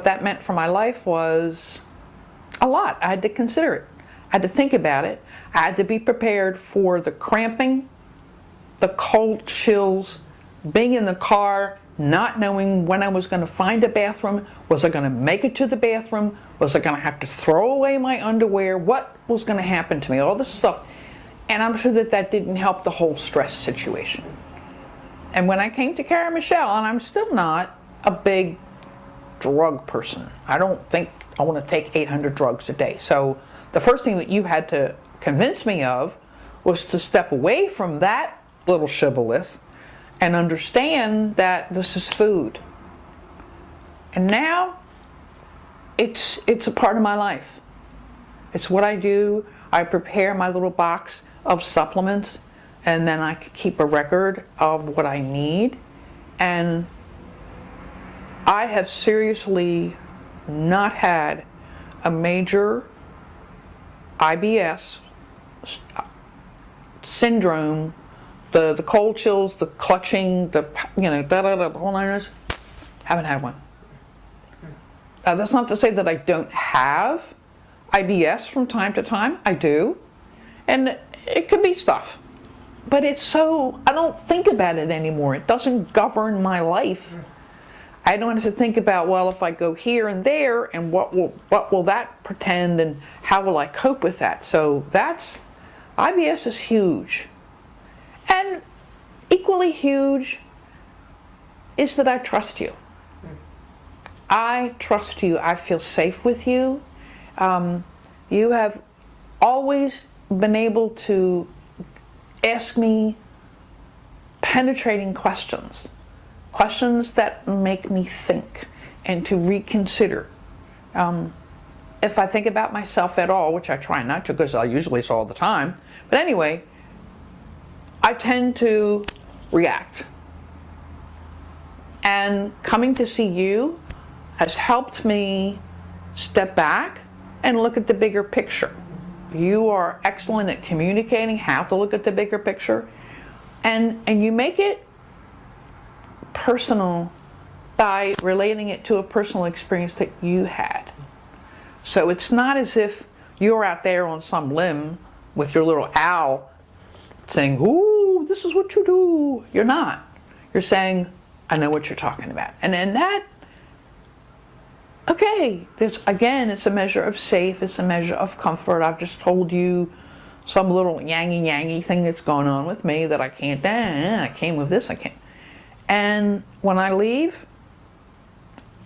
that meant for my life was a lot. I had to consider it. I had to think about it. I had to be prepared for the cramping, the cold chills, being in the car, not knowing when I was going to find a bathroom. Was I going to make it to the bathroom? Was I going to have to throw away my underwear? What was going to happen to me? All this stuff. And I'm sure that that didn't help the whole stress situation. And when I came to Cara-Michele, and I'm still not a big drug person. I don't think I want to take 800 drugs a day. So the first thing that you had to convince me of was to step away from that little shibboleth and understand that this is food. And now it's a part of my life. It's what I do. I prepare my little box of supplements, and then I keep a record of what I need. And I have seriously not had a major IBS syndrome, the cold chills, the clutching, the the whole liners. Haven't had one. That's not to say that I don't have IBS from time to time. I do, and it could be stuff, but it's so I don't think about it anymore. It doesn't govern my life. I don't have to think about, well, if I go here and there, and what will that pretend, and how will I cope with that? So that's IBS is huge. And equally huge is that I trust you. I trust you. I feel safe with you. You have always been able to ask me penetrating questions. Questions that make me think and to reconsider. If I think about myself at all, which I try not to because I usually say all the time, but anyway, I tend to react. And coming to see you has helped me step back and look at the bigger picture. You are excellent at communicating how to look at the bigger picture, and you make it personal by relating it to a personal experience that you had. So it's not as if you're out there on some limb with your little owl saying, ooh, this is what you do. You're not. You're saying, I know what you're talking about. And then that, okay, again, it's a measure of safe, it's a measure of comfort. I've just told you some little yangy thing that's going on with me that I can't, I came with this, I can't. And when I leave,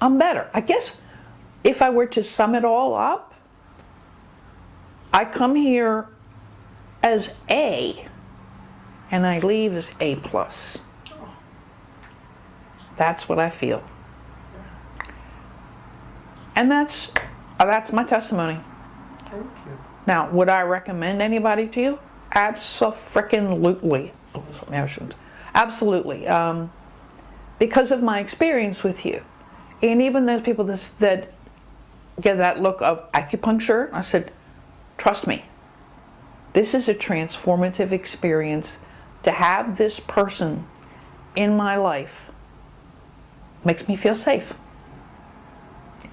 I'm better. I guess if I were to sum it all up, I come here as A, and I leave as A+. That's what I feel. And that's my testimony. Thank you. Now, would I recommend anybody to you? Abso-frickin-lutely. Absolutely. Because of my experience with you. And even those people that get that look of acupuncture, I said, trust me. This is a transformative experience. To have this person in my life makes me feel safe.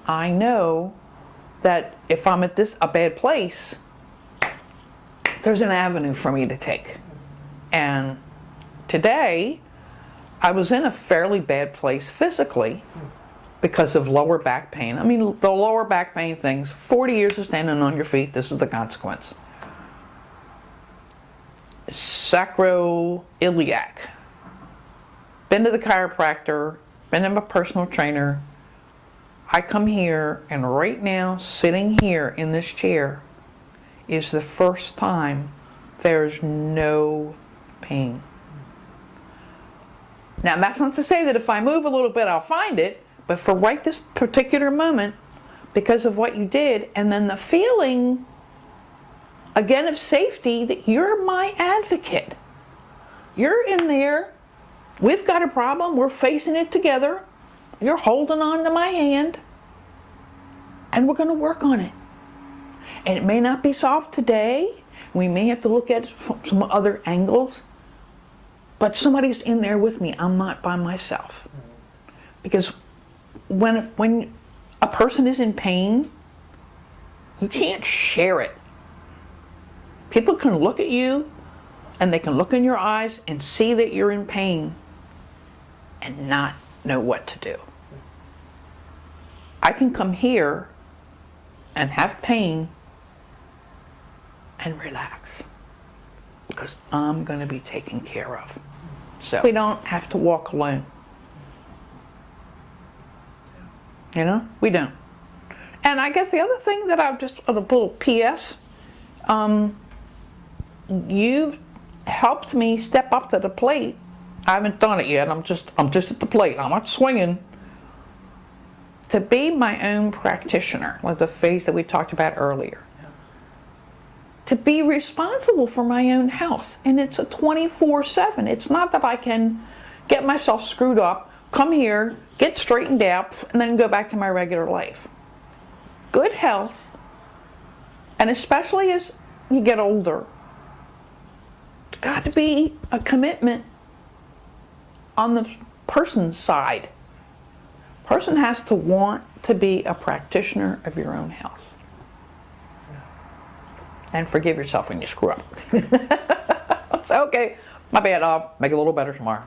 I know that if I'm at a bad place, there's an avenue for me to take. And today, I was in a fairly bad place physically because of lower back pain. I mean, the lower back pain things, 40 years of standing on your feet, this is the consequence. Sacroiliac. Been to the chiropractor, been to my personal trainer. I come here, and right now, sitting here in this chair, is the first time there's no pain. Now, that's not to say that if I move a little bit, I'll find it, but for right this particular moment, because of what you did, and then the feeling, again, of safety, that you're my advocate. You're in there, we've got a problem, we're facing it together, you're holding on to my hand, and we're going to work on it. And it may not be solved today, we may have to look at it from some other angles, but somebody's in there with me. I'm not by myself. Because when a person is in pain, you can't share it. People can look at you and they can look in your eyes and see that you're in pain and not know what to do. I can come here and have pain and relax because I'm going to be taken care of. So we don't have to walk alone. You know, we don't. And I guess the other thing that I've just, a little PS, you've helped me step up to the plate. I haven't done it yet. I'm just at the plate. I'm not swinging. To be my own practitioner, like the phase that we talked about earlier. To be responsible for my own health. And it's a 24/7. It's not that I can get myself screwed up, come here, get straightened out, and then go back to my regular life. Good health, and especially as you get older, it's got to be a commitment on the person's side. Person has to want to be a practitioner of your own health. And forgive yourself when you screw up. So, okay, my bad, I'll make it a little better tomorrow.